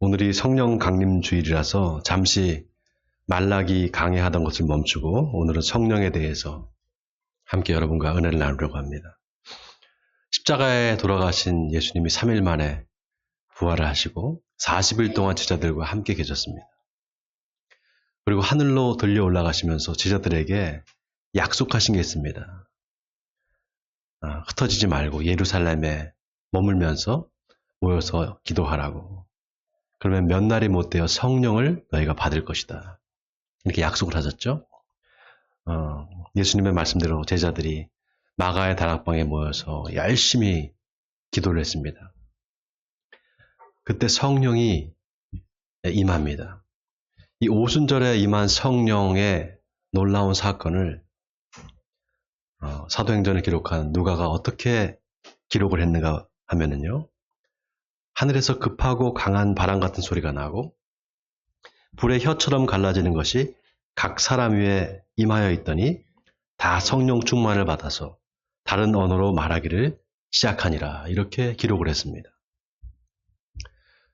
오늘이 성령 강림 주일이라서 잠시 말라기 강해하던 것을 멈추고 오늘은 성령에 대해서 함께 여러분과 은혜를 나누려고 합니다. 십자가에 돌아가신 예수님이 3일 만에 부활을 하시고 40일 동안 제자들과 함께 계셨습니다. 그리고 하늘로 들려 올라가시면서 제자들에게 약속하신 게 있습니다. 흩어지지 말고 예루살렘에 머물면서 모여서 기도하라고. 그러면 몇 날이 못 되어 성령을 너희가 받을 것이다. 이렇게 약속을 하셨죠. 예수님의 말씀대로 제자들이 마가의 다락방에 모여서 열심히 기도를 했습니다. 그때 성령이 임합니다. 이 오순절에 임한 성령의 놀라운 사건을 사도행전을 기록한 누가가 어떻게 기록을 했는가 하면은요. 하늘에서 급하고 강한 바람 같은 소리가 나고 불의 혀처럼 갈라지는 것이 각 사람 위에 임하여 있더니 다 성령 충만을 받아서 다른 언어로 말하기를 시작하니라. 이렇게 기록을 했습니다.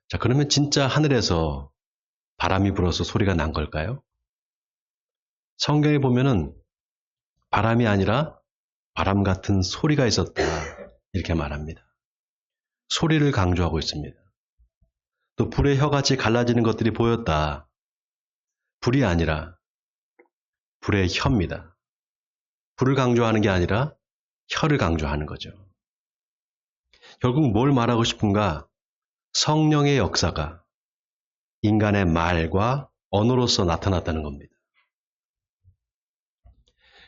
자, 그러면 진짜 하늘에서 바람이 불어서 소리가 난 걸까요? 성경에 보면은 바람이 아니라 바람 같은 소리가 있었다. 이렇게 말합니다. 소리를 강조하고 있습니다. 또 불의 혀같이 갈라지는 것들이 보였다. 불이 아니라 불의 혀입니다. 불을 강조하는 게 아니라 혀를 강조하는 거죠. 결국 뭘 말하고 싶은가? 성령의 역사가 인간의 말과 언어로서 나타났다는 겁니다.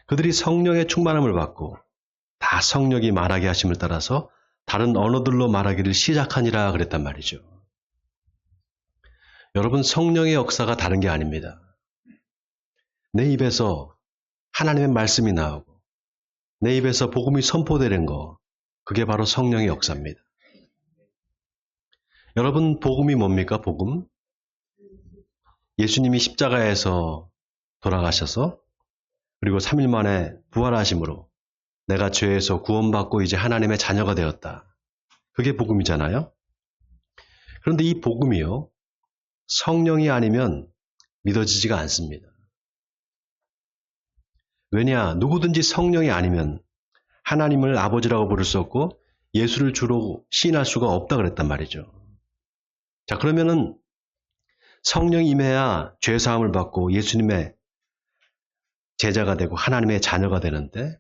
그들이 성령의 충만함을 받고 다 성령이 말하게 하심을 따라서 다른 언어들로 말하기를 시작하니라 그랬단 말이죠. 여러분, 성령의 역사가 다른 게 아닙니다. 내 입에서 하나님의 말씀이 나오고 내 입에서 복음이 선포되는 거, 그게 바로 성령의 역사입니다. 여러분, 복음이 뭡니까? 복음? 예수님이 십자가에서 돌아가셔서 그리고 3일 만에 부활하심으로 내가 죄에서 구원받고 이제 하나님의 자녀가 되었다. 그게 복음이잖아요. 그런데 이 복음이요, 성령이 아니면 믿어지지가 않습니다. 왜냐? 누구든지 성령이 아니면 하나님을 아버지라고 부를 수 없고 예수를 주로 시인할 수가 없다 그랬단 말이죠. 자, 그러면은 성령이 임해야 죄사함을 받고 예수님의 제자가 되고 하나님의 자녀가 되는데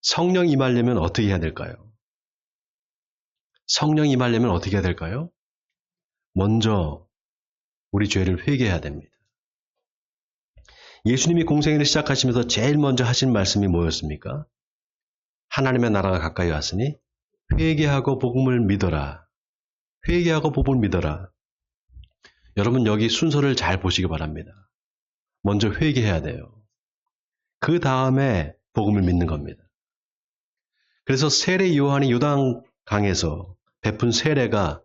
성령이 임하려면 어떻게 해야 될까요? 성령이 임하려면 어떻게 해야 될까요? 먼저 우리 죄를 회개해야 됩니다. 예수님이 공생애를 시작하시면서 제일 먼저 하신 말씀이 뭐였습니까? 하나님의 나라가 가까이 왔으니 회개하고 복음을 믿어라. 회개하고 복음을 믿어라. 여러분, 여기 순서를 잘 보시기 바랍니다. 먼저 회개해야 돼요. 그 다음에 복음을 믿는 겁니다. 그래서 세례 요한이 요단강에서 베푼 세례가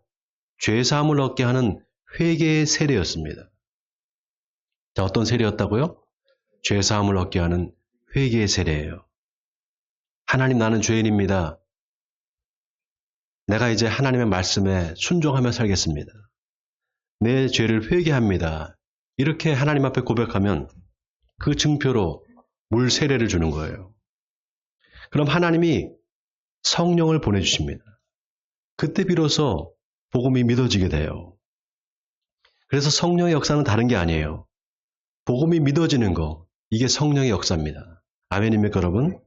죄사함을 얻게 하는 회개의 세례였습니다. 자, 어떤 세례였다고요? 죄사함을 얻게 하는 회개의 세례예요. 하나님, 나는 죄인입니다. 내가 이제 하나님의 말씀에 순종하며 살겠습니다. 내 죄를 회개합니다. 이렇게 하나님 앞에 고백하면 그 증표로 물 세례를 주는 거예요. 그럼 하나님이 성령을 보내주십니다. 그때 비로소 복음이 믿어지게 돼요. 그래서 성령의 역사는 다른 게 아니에요. 복음이 믿어지는 거, 이게 성령의 역사입니다. 아멘입니까, 여러분?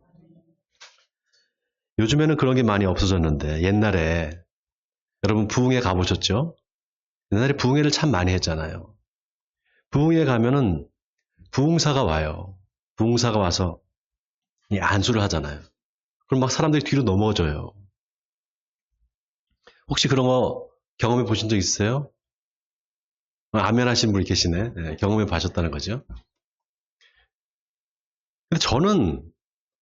요즘에는 그런 게 많이 없어졌는데 옛날에 여러분 부흥회 가보셨죠? 옛날에 부흥회를 참 많이 했잖아요. 부흥회 가면은 부흥사가 와요. 부흥사가 와서 안수를 하잖아요. 그럼 막 사람들이 뒤로 넘어져요. 혹시 그런 거 경험해 보신 적 있어요? 아멘 하신 분이 계시네. 네, 경험해 보셨다는 거죠. 근데 저는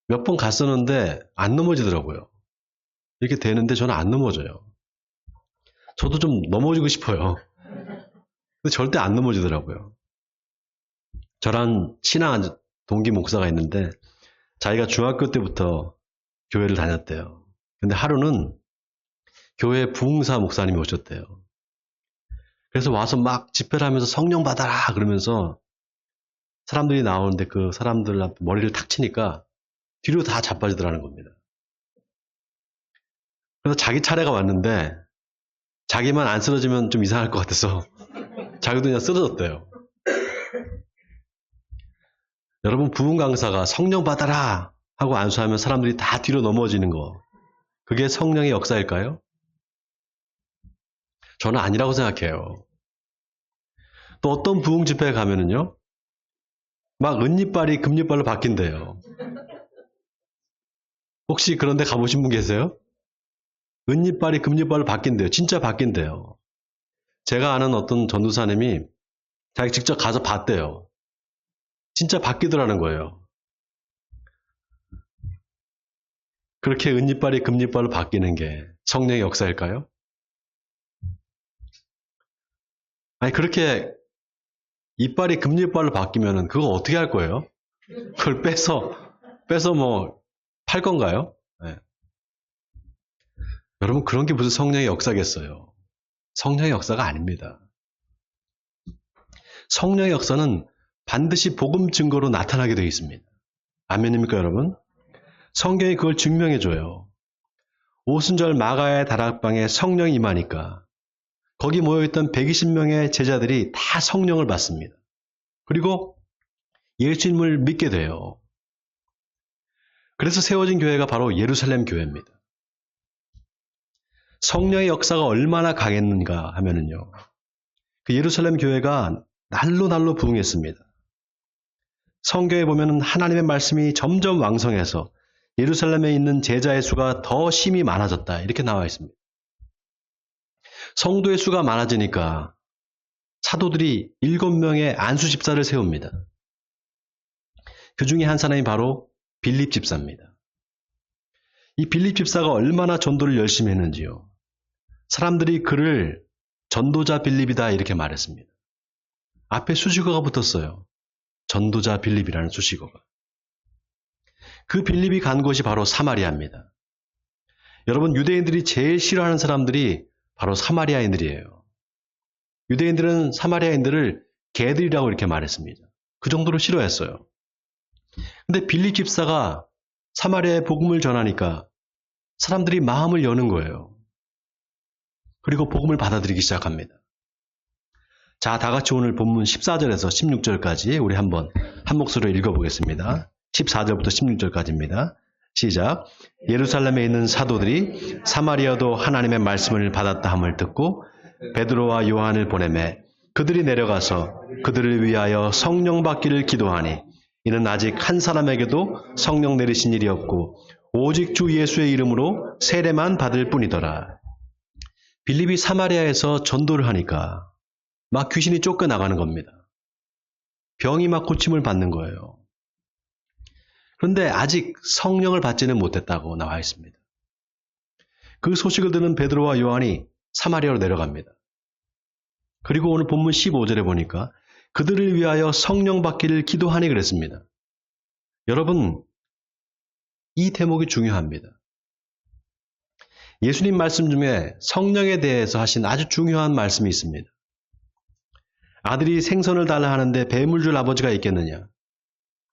몇 번 갔었는데 안 넘어지더라고요. 이렇게 되는데 저는 안 넘어져요. 저도 좀 넘어지고 싶어요. 근데 절대 안 넘어지더라고요. 저랑 친한 동기 목사가 있는데 자기가 중학교 때부터 교회를 다녔대요. 근데 하루는 교회 부흥사 목사님이 오셨대요. 그래서 와서 막 집회를 하면서 성령 받아라 그러면서 사람들이 나오는데 그 사람들 머리를 탁 치니까 뒤로 다 자빠지더라는 겁니다. 그래서 자기 차례가 왔는데 자기만 안 쓰러지면 좀 이상할 것 같아서 자기도 그냥 쓰러졌대요. 여러분, 부흥 강사가 성령 받아라 하고 안수하면 사람들이 다 뒤로 넘어지는 거, 그게 성령의 역사일까요? 저는 아니라고 생각해요. 또 어떤 부흥 집회에 가면은요, 막 은이빨이 금이빨로 바뀐대요. 혹시 그런 데 가보신 분 계세요? 은이빨이 금이빨로 바뀐대요. 진짜 바뀐대요. 제가 아는 어떤 전도사님이 자기 직접 가서 봤대요. 진짜 바뀌더라는 거예요. 그렇게 은이빨이 금이빨로 바뀌는 게 성령의 역사일까요? 아니, 그렇게 이빨이 금이빨로 바뀌면은 그거 어떻게 할 거예요? 그걸 빼서 뭐 팔 건가요? 네. 여러분, 그런 게 무슨 성령의 역사겠어요? 성령의 역사가 아닙니다. 성령의 역사는 반드시 복음 증거로 나타나게 되어 있습니다. 아멘입니까, 여러분? 성경이 그걸 증명해줘요. 오순절 마가의 다락방에 성령이 임하니까 거기 모여있던 120명의 제자들이 다 성령을 받습니다. 그리고 예수님을 믿게 돼요. 그래서 세워진 교회가 바로 예루살렘 교회입니다. 성령의 역사가 얼마나 강했는가 하면은요, 그 예루살렘 교회가 날로 부흥했습니다. 성경에 보면은 하나님의 말씀이 점점 왕성해서 예루살렘에 있는 제자의 수가 더 심히 많아졌다, 이렇게 나와 있습니다. 성도의 수가 많아지니까 사도들이 7명의 안수 집사를 세웁니다. 그 중에 한 사람이 바로 빌립 집사입니다. 이 빌립 집사가 얼마나 전도를 열심히 했는지요. 사람들이 그를 전도자 빌립이다 이렇게 말했습니다. 앞에 수식어가 붙었어요. 전도자 빌립이라는 수식어가. 그 빌립이 간 곳이 바로 사마리아입니다. 여러분, 유대인들이 제일 싫어하는 사람들이 바로 사마리아인들이에요. 유대인들은 사마리아인들을 개들이라고 이렇게 말했습니다. 그 정도로 싫어했어요. 근데 빌립 집사가 사마리아의 복음을 전하니까 사람들이 마음을 여는 거예요. 그리고 복음을 받아들이기 시작합니다. 자, 다 같이 오늘 본문 14절에서 16절까지 우리 한번 한 목소리로 읽어보겠습니다. 14절부터 16절까지입니다. 시작. 예루살렘에 있는 사도들이 사마리아도 하나님의 말씀을 받았다 함을 듣고 베드로와 요한을 보내매 그들이 내려가서 그들을 위하여 성령 받기를 기도하니 이는 아직 한 사람에게도 성령 내리신 일이 없고 오직 주 예수의 이름으로 세례만 받을 뿐이더라. 빌립이 사마리아에서 전도를 하니까 막 귀신이 쫓겨나가는 겁니다. 병이 막 고침을 받는 거예요. 그런데 아직 성령을 받지는 못했다고 나와 있습니다. 그 소식을 듣는 베드로와 요한이 사마리아로 내려갑니다. 그리고 오늘 본문 15절에 보니까 그들을 위하여 성령 받기를 기도하니 그랬습니다. 여러분, 이 대목이 중요합니다. 예수님 말씀 중에 성령에 대해서 하신 아주 중요한 말씀이 있습니다. 아들이 생선을 달라 하는데 뱀을 줄 아버지가 있겠느냐?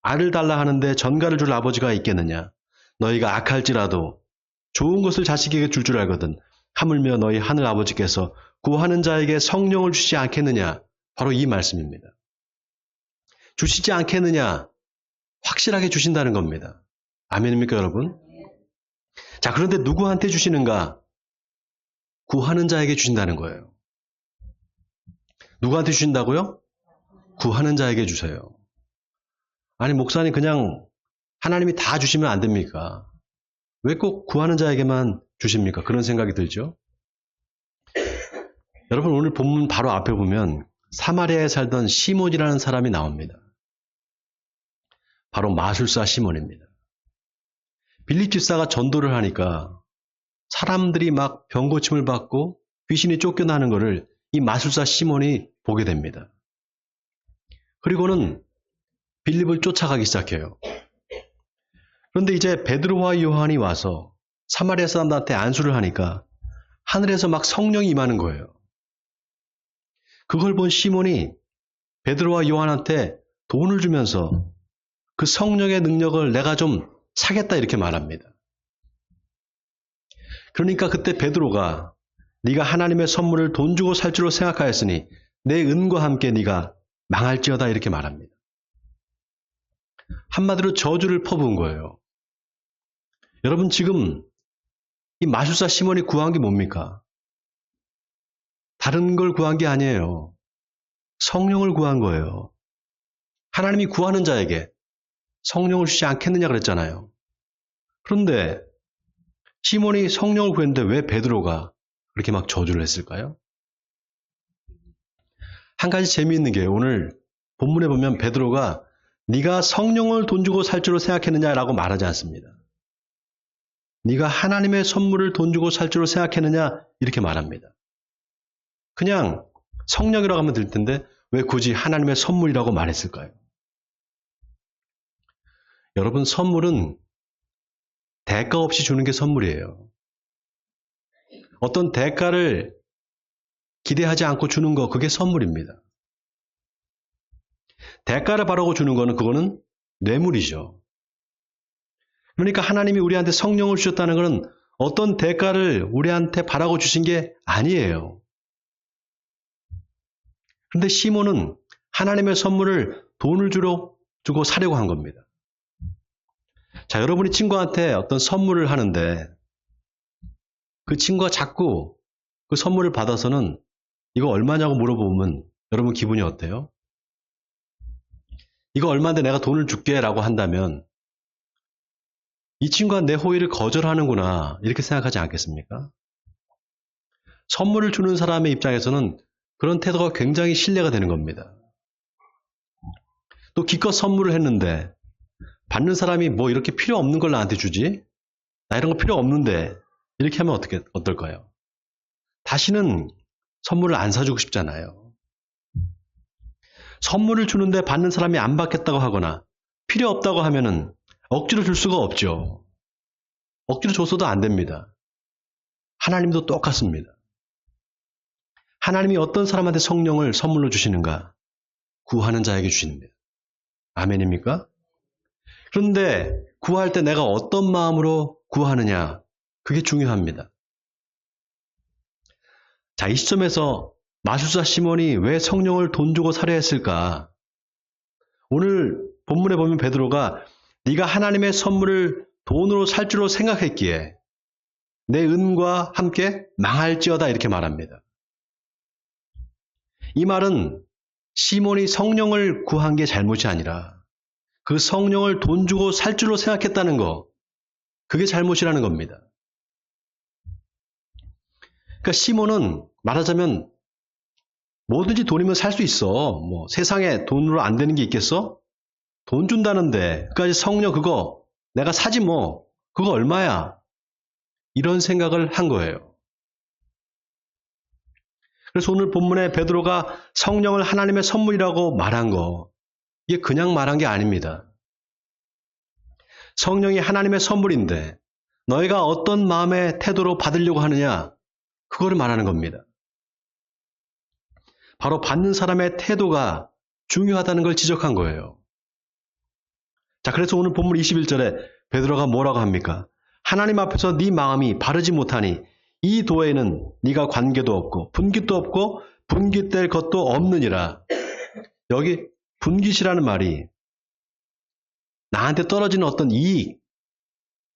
알을 달라 하는데 전갈을 줄 아버지가 있겠느냐? 너희가 악할지라도 좋은 것을 자식에게 줄 줄 알거든 하물며 너희 하늘 아버지께서 구하는 자에게 성령을 주시지 않겠느냐? 바로 이 말씀입니다. 주시지 않겠느냐? 확실하게 주신다는 겁니다. 아멘입니까, 여러분? 자, 그런데 누구한테 주시는가? 구하는 자에게 주신다는 거예요. 누구한테 주신다고요? 구하는 자에게 주세요. 아니, 목사님 그냥 하나님이 다 주시면 안 됩니까? 왜 꼭 구하는 자에게만 주십니까? 그런 생각이 들죠? 여러분, 오늘 본문 바로 앞에 보면 사마리아에 살던 시몬이라는 사람이 나옵니다. 바로 마술사 시몬입니다. 빌립 집사가 전도를 하니까 사람들이 막 병고침을 받고 귀신이 쫓겨나는 것을 이 마술사 시몬이 보게 됩니다. 그리고는 빌립을 쫓아가기 시작해요. 그런데 이제 베드로와 요한이 와서 사마리아 사람들한테 안수를 하니까 하늘에서 막 성령이 임하는 거예요. 그걸 본 시몬이 베드로와 요한한테 돈을 주면서 그 성령의 능력을 내가 좀 사겠다 이렇게 말합니다. 그러니까 그때 베드로가 네가 하나님의 선물을 돈 주고 살 줄로 생각하였으니 내 은과 함께 네가 망할지어다 이렇게 말합니다. 한마디로 저주를 퍼부은 거예요. 여러분 지금 이 마술사 시몬이 구한 게 뭡니까? 다른 걸 구한 게 아니에요. 성령을 구한 거예요. 하나님이 구하는 자에게 성령을 주지 않겠느냐 그랬잖아요. 그런데 시몬이 성령을 구했는데 왜 베드로가 그렇게 막 저주를 했을까요? 한 가지 재미있는 게 오늘 본문에 보면 베드로가 네가 성령을 돈 주고 살 줄로 생각했느냐라고 말하지 않습니다. 네가 하나님의 선물을 돈 주고 살 줄로 생각했느냐 이렇게 말합니다. 그냥 성령이라고 하면 될 텐데 왜 굳이 하나님의 선물이라고 말했을까요? 여러분 선물은 대가 없이 주는 게 선물이에요. 어떤 대가를 기대하지 않고 주는 거 그게 선물입니다. 대가를 바라고 주는 거는 그거는 뇌물이죠. 그러니까 하나님이 우리한테 성령을 주셨다는 것은 어떤 대가를 우리한테 바라고 주신 게 아니에요. 그런데 시몬은 하나님의 선물을 돈을 주고 사려고 한 겁니다. 자, 여러분이 친구한테 어떤 선물을 하는데 그 친구가 자꾸 그 선물을 받아서는 이거 얼마냐고 물어보면 여러분 기분이 어때요? 이거 얼마인데 내가 돈을 줄게 라고 한다면 이 친구가 내 호의를 거절하는구나 이렇게 생각하지 않겠습니까? 선물을 주는 사람의 입장에서는 그런 태도가 굉장히 신뢰가 되는 겁니다. 또 기껏 선물을 했는데 받는 사람이 뭐 이렇게 필요 없는 걸 나한테 주지? 나 이런 거 필요 없는데 이렇게 하면 어떨까요? 다시는 선물을 안 사주고 싶잖아요. 선물을 주는데 받는 사람이 안 받겠다고 하거나 필요 없다고 하면은 억지로 줄 수가 없죠. 억지로 줬어도 안 됩니다. 하나님도 똑같습니다. 하나님이 어떤 사람한테 성령을 선물로 주시는가? 구하는 자에게 주십니다. 아멘입니까? 그런데 구할 때 내가 어떤 마음으로 구하느냐? 그게 중요합니다. 자, 이 시점에서 마술사 시몬이 왜 성령을 돈 주고 사려 했을까? 오늘 본문에 보면 베드로가 네가 하나님의 선물을 돈으로 살 줄로 생각했기에 내 은과 함께 망할지어다 이렇게 말합니다. 이 말은 시몬이 성령을 구한 게 잘못이 아니라 그 성령을 돈 주고 살 줄로 생각했다는 거 그게 잘못이라는 겁니다. 그러니까 시몬은 말하자면 뭐든지 돈이면 살 수 있어. 뭐 세상에 돈으로 안 되는 게 있겠어? 돈 준다는데 그까지 성령 그거 내가 사지 뭐 그거 얼마야? 이런 생각을 한 거예요. 그래서 오늘 본문에 베드로가 성령을 하나님의 선물이라고 말한 거 이게 그냥 말한 게 아닙니다. 성령이 하나님의 선물인데 너희가 어떤 마음의 태도로 받으려고 하느냐 그거를 말하는 겁니다. 바로 받는 사람의 태도가 중요하다는 걸 지적한 거예요. 자, 그래서 오늘 본문 21절에 베드로가 뭐라고 합니까? 하나님 앞에서 네 마음이 바르지 못하니 이 도에는 네가 관계도 없고 분깃도 없고 분깃될 것도 없느니라. 여기 분깃이라는 말이 나한테 떨어지는 어떤 이익,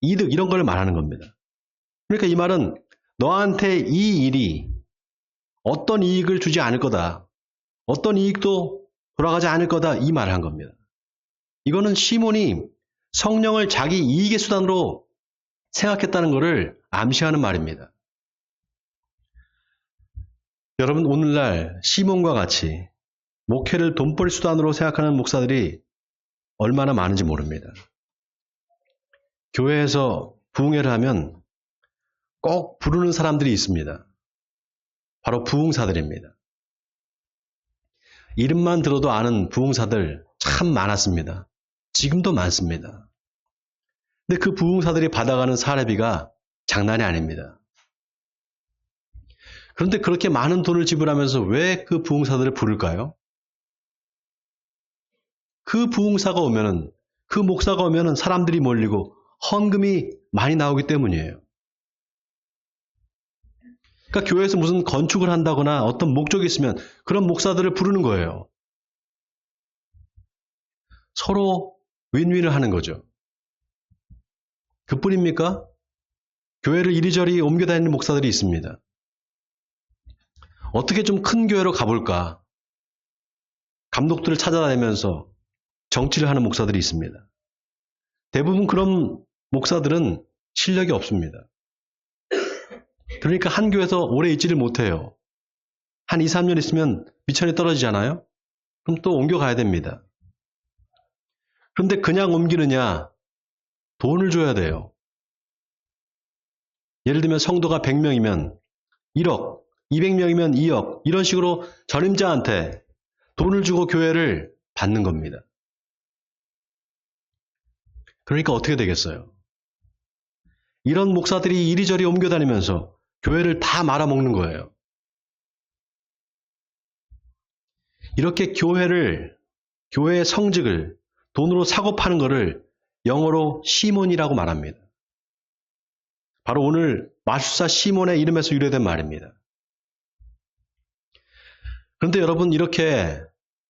이득 이런 걸 말하는 겁니다. 그러니까 이 말은 너한테 이 일이 어떤 이익을 주지 않을 거다. 어떤 이익도 돌아가지 않을 거다. 이 말을 한 겁니다. 이거는 시몬이 성령을 자기 이익의 수단으로 생각했다는 것을 암시하는 말입니다. 여러분 오늘날 시몬과 같이 목회를 돈벌이 수단으로 생각하는 목사들이 얼마나 많은지 모릅니다. 교회에서 부흥회를 하면 꼭 부르는 사람들이 있습니다. 바로 부흥사들입니다. 이름만 들어도 아는 부흥사들 참 많았습니다. 지금도 많습니다. 근데 그 부흥사들이 받아가는 사례비가 장난이 아닙니다. 그런데 그렇게 많은 돈을 지불하면서 왜 그 부흥사들을 부를까요? 그 부흥사가 오면은, 그 목사가 오면은 사람들이 몰리고 헌금이 많이 나오기 때문이에요. 그러니까 교회에서 무슨 건축을 한다거나 어떤 목적이 있으면 그런 목사들을 부르는 거예요. 서로 윈윈을 하는 거죠. 그뿐입니까? 교회를 이리저리 옮겨 다니는 목사들이 있습니다. 어떻게 좀 큰 교회로 가볼까? 감독들을 찾아다니면서 정치를 하는 목사들이 있습니다. 대부분 그런 목사들은 실력이 없습니다. 그러니까 한 교회에서 오래 있지를 못해요. 한 2, 3년 있으면 미천이 떨어지잖아요? 그럼 또 옮겨가야 됩니다. 그런데 그냥 옮기느냐? 돈을 줘야 돼요. 예를 들면 성도가 100명이면 1억, 200명이면 2억, 이런 식으로 전임자한테 돈을 주고 교회를 받는 겁니다. 그러니까 어떻게 되겠어요? 이런 목사들이 이리저리 옮겨 다니면서 교회를 다 말아먹는 거예요. 이렇게 교회의 성직을 돈으로 사고 파는 것을 영어로 시몬이라고 말합니다. 바로 오늘 마술사 시몬의 이름에서 유래된 말입니다. 그런데 여러분, 이렇게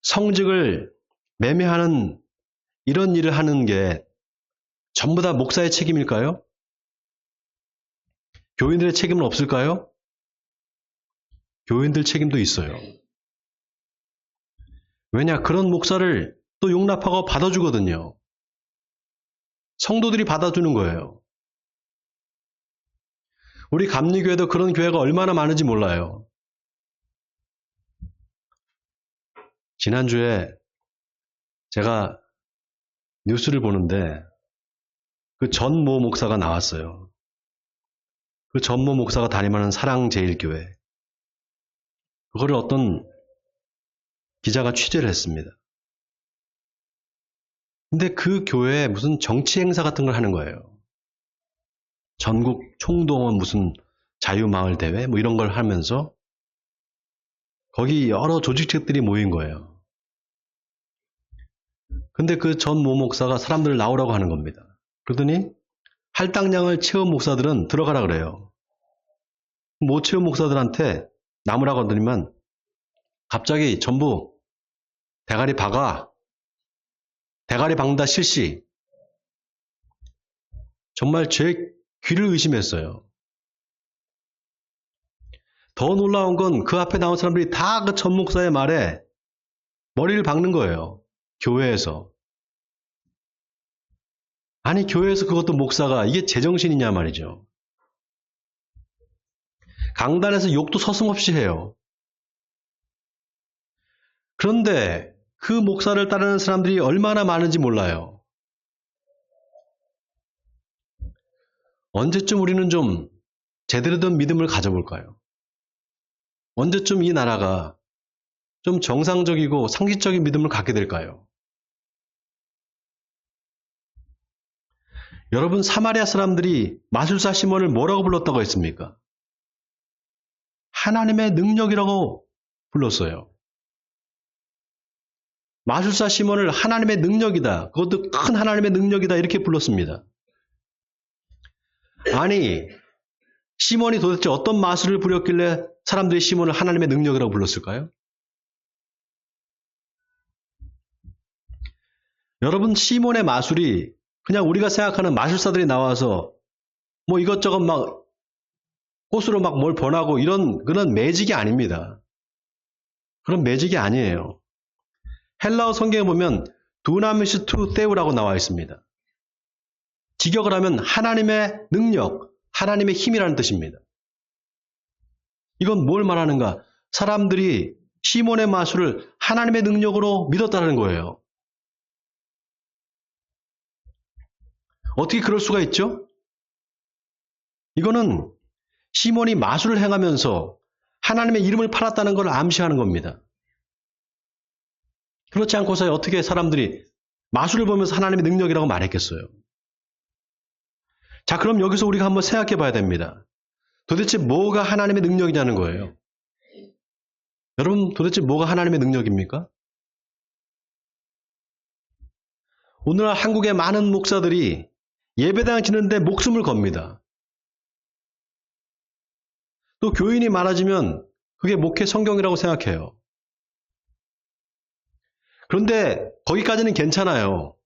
성직을 매매하는 이런 일을 하는 게 전부 다 목사의 책임일까요? 교인들의 책임은 없을까요? 교인들 책임도 있어요. 왜냐? 그런 목사를 또 용납하고 받아주거든요. 성도들이 받아주는 거예요. 우리 감리교회도 그런 교회가 얼마나 많은지 몰라요. 지난주에 제가 뉴스를 보는데 그 전모 목사가 나왔어요. 그 전모 목사가 담임하는 사랑제일교회. 그거를 어떤 기자가 취재를 했습니다. 근데 그 교회에 무슨 정치 행사 같은 걸 하는 거예요. 전국 총동원 무슨 자유마을 대회 뭐 이런 걸 하면서 거기 여러 조직책들이 모인 거예요. 근데 그 전모 목사가 사람들을 나오라고 하는 겁니다. 그러더니 할당량을 채운 목사들은 들어가라 그래요. 못 채운 목사들한테 남으라고 하더니만 갑자기 전부 대가리 박아, 대가리 박는다 실시. 정말 제 귀를 의심했어요. 더 놀라운 건 그 앞에 나온 사람들이 다 그 전 목사의 말에 머리를 박는 거예요. 교회에서. 아니, 교회에서 그것도 목사가 이게 제정신이냐 말이죠. 강단에서 욕도 서슴없이 해요. 그런데 그 목사를 따르는 사람들이 얼마나 많은지 몰라요. 언제쯤 우리는 좀 제대로 된 믿음을 가져볼까요? 언제쯤 이 나라가 좀 정상적이고 상식적인 믿음을 갖게 될까요? 여러분, 사마리아 사람들이 마술사 시몬을 뭐라고 불렀다고 했습니까? 하나님의 능력이라고 불렀어요. 마술사 시몬을 하나님의 능력이다. 그것도 큰 하나님의 능력이다. 이렇게 불렀습니다. 아니, 시몬이 도대체 어떤 마술을 부렸길래 사람들이 시몬을 하나님의 능력이라고 불렀을까요? 여러분, 시몬의 마술이 그냥 우리가 생각하는 마술사들이 나와서 뭐 이것저것 막 꽃으로 막 뭘 번하고 이런 그런 매직이 아닙니다. 그런 매직이 아니에요. 헬라어 성경에 보면 두나미스 투 테우라고 나와 있습니다. 직역을 하면 하나님의 능력, 하나님의 힘이라는 뜻입니다. 이건 뭘 말하는가? 사람들이 시몬의 마술을 하나님의 능력으로 믿었다는 거예요. 어떻게 그럴 수가 있죠? 이거는 시몬이 마술을 행하면서 하나님의 이름을 팔았다는 걸 암시하는 겁니다. 그렇지 않고서 어떻게 사람들이 마술을 보면서 하나님의 능력이라고 말했겠어요? 자, 그럼 여기서 우리가 한번 생각해 봐야 됩니다. 도대체 뭐가 하나님의 능력이냐는 거예요. 여러분, 도대체 뭐가 하나님의 능력입니까? 오늘날 한국의 많은 목사들이 예배당 지는데 목숨을 겁니다. 또 교인이 많아지면 그게 목회 성경이라고 생각해요. 그런데 거기까지는 괜찮아요.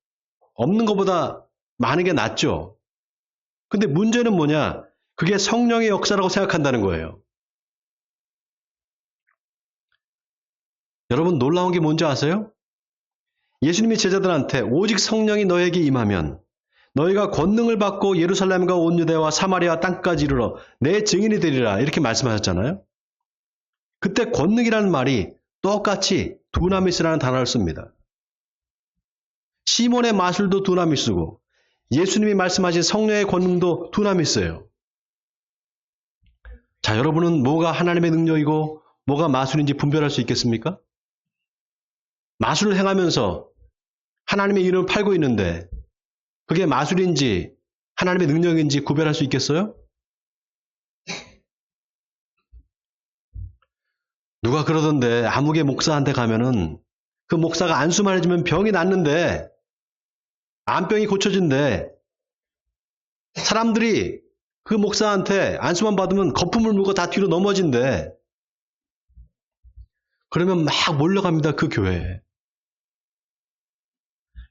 없는 것보다 많은 게 낫죠. 근데 문제는 뭐냐? 그게 성령의 역사라고 생각한다는 거예요. 여러분, 놀라운 게 뭔지 아세요? 예수님이 제자들한테 오직 성령이 너에게 임하면 너희가 권능을 받고 예루살렘과 온 유대와 사마리아 땅까지 이르러 내 증인이 되리라 이렇게 말씀하셨잖아요. 그때 권능이라는 말이 똑같이 두나미스라는 단어를 씁니다. 시몬의 마술도 두나미스고 예수님이 말씀하신 성령의 권능도 두나미스예요. 자, 여러분은 뭐가 하나님의 능력이고 뭐가 마술인지 분별할 수 있겠습니까? 마술을 행하면서 하나님의 이름을 팔고 있는데 그게 마술인지 하나님의 능력인지 구별할 수 있겠어요? 누가 그러던데 아무개 목사한테 가면은 그 목사가 안수만 해주면 병이 낫는데 암병이 고쳐진대. 사람들이 그 목사한테 안수만 받으면 거품을 물고 다 뒤로 넘어진대. 그러면 막 몰려갑니다. 그 교회에.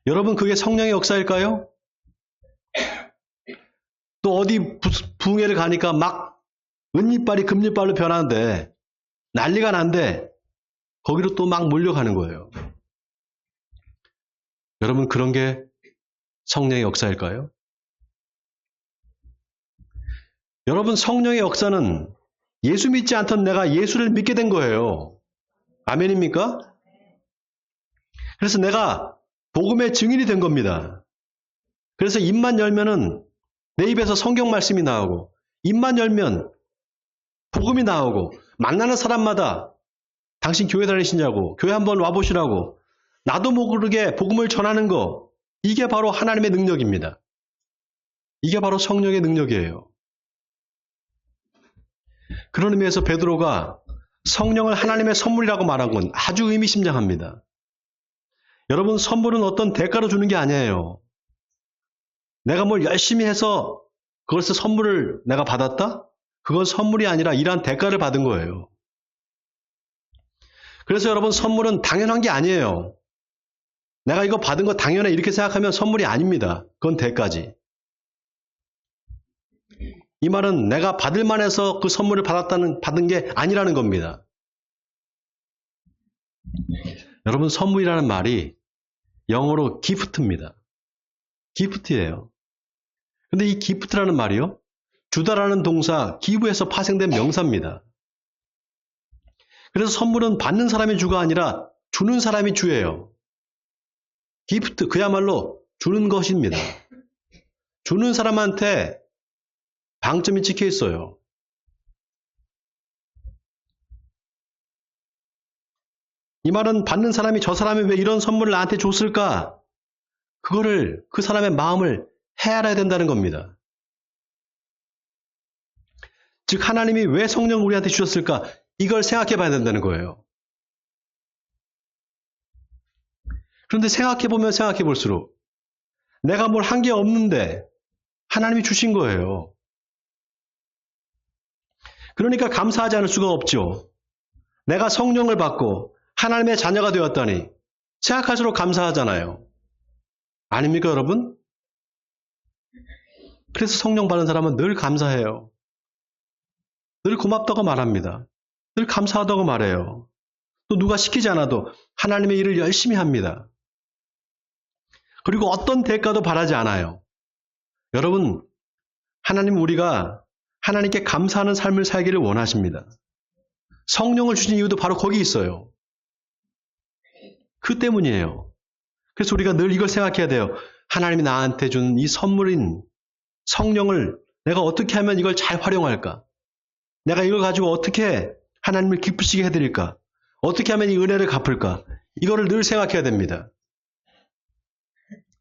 여러분, 그게 성령의 역사일까요? 또 어디 부흥회를 가니까 막 은이빨이 금이빨로 변하는데 난리가 난데 거기로 또 막 몰려가는 거예요. 여러분, 그런 게 성령의 역사일까요? 여러분, 성령의 역사는 예수 믿지 않던 내가 예수를 믿게 된 거예요. 아멘입니까? 그래서 내가 복음의 증인이 된 겁니다. 그래서 입만 열면은 내 입에서 성경 말씀이 나오고 입만 열면 복음이 나오고 만나는 사람마다 당신 교회 다니시냐고 교회 한번 와보시라고 나도 모르게 복음을 전하는 거 이게 바로 하나님의 능력입니다. 이게 바로 성령의 능력이에요. 그런 의미에서 베드로가 성령을 하나님의 선물이라고 말한 건 아주 의미심장합니다. 여러분, 선물은 어떤 대가로 주는 게 아니에요. 내가 뭘 열심히 해서 그것을 선물을 내가 받았다? 그건 선물이 아니라 이러한 대가를 받은 거예요. 그래서 여러분, 선물은 당연한 게 아니에요. 내가 이거 받은 거 당연해 이렇게 생각하면 선물이 아닙니다. 그건 대가지. 이 말은 내가 받을 만해서 그 선물을 받은 게 아니라는 겁니다. 여러분, 선물이라는 말이 영어로 기프트입니다. 기프트예요. 근데 이 기프트라는 말이요, 주다라는 동사 기부에서 파생된 명사입니다. 그래서 선물은 받는 사람이 주가 아니라 주는 사람이 주예요. 기프트, 그야말로 주는 것입니다. 주는 사람한테 방점이 찍혀 있어요. 이 말은 받는 사람이 저 사람이 왜 이런 선물을 나한테 줬을까? 그거를, 그 사람의 마음을 헤아려야 된다는 겁니다. 즉, 하나님이 왜 성령을 우리한테 주셨을까? 이걸 생각해 봐야 된다는 거예요. 그런데 생각해 볼수록 내가 뭘 한 게 없는데 하나님이 주신 거예요. 그러니까 감사하지 않을 수가 없죠. 내가 성령을 받고 하나님의 자녀가 되었다니 생각할수록 감사하잖아요. 아닙니까, 여러분? 그래서 성령 받은 사람은 늘 감사해요. 늘 고맙다고 말합니다. 늘 감사하다고 말해요. 또 누가 시키지 않아도 하나님의 일을 열심히 합니다. 그리고 어떤 대가도 바라지 않아요. 여러분, 하나님 우리가 하나님께 감사하는 삶을 살기를 원하십니다. 성령을 주신 이유도 바로 거기 있어요. 그 때문이에요. 그래서 우리가 늘 이걸 생각해야 돼요. 하나님이 나한테 준 이 선물인 성령을 내가 어떻게 하면 이걸 잘 활용할까? 내가 이걸 가지고 어떻게 하나님을 기쁘시게 해드릴까? 어떻게 하면 이 은혜를 갚을까? 이거를 늘 생각해야 됩니다.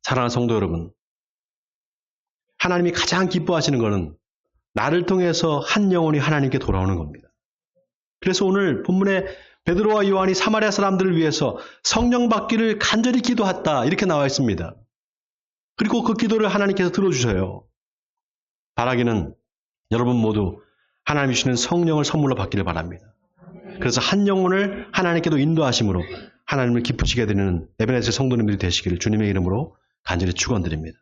사랑하는 성도 여러분, 하나님이 가장 기뻐하시는 것은 나를 통해서 한 영혼이 하나님께 돌아오는 겁니다. 그래서 오늘 본문에 베드로와 요한이 사마리아 사람들을 위해서 성령 받기를 간절히 기도했다 이렇게 나와 있습니다. 그리고 그 기도를 하나님께서 들어주셔요. 바라기는 여러분 모두 하나님 주시는 성령을 선물로 받기를 바랍니다. 그래서 한 영혼을 하나님께도 인도하심으로 하나님을 기쁘시게 되는 에베네zer 성도님들이 되시기를 주님의 이름으로 간절히 축원드립니다.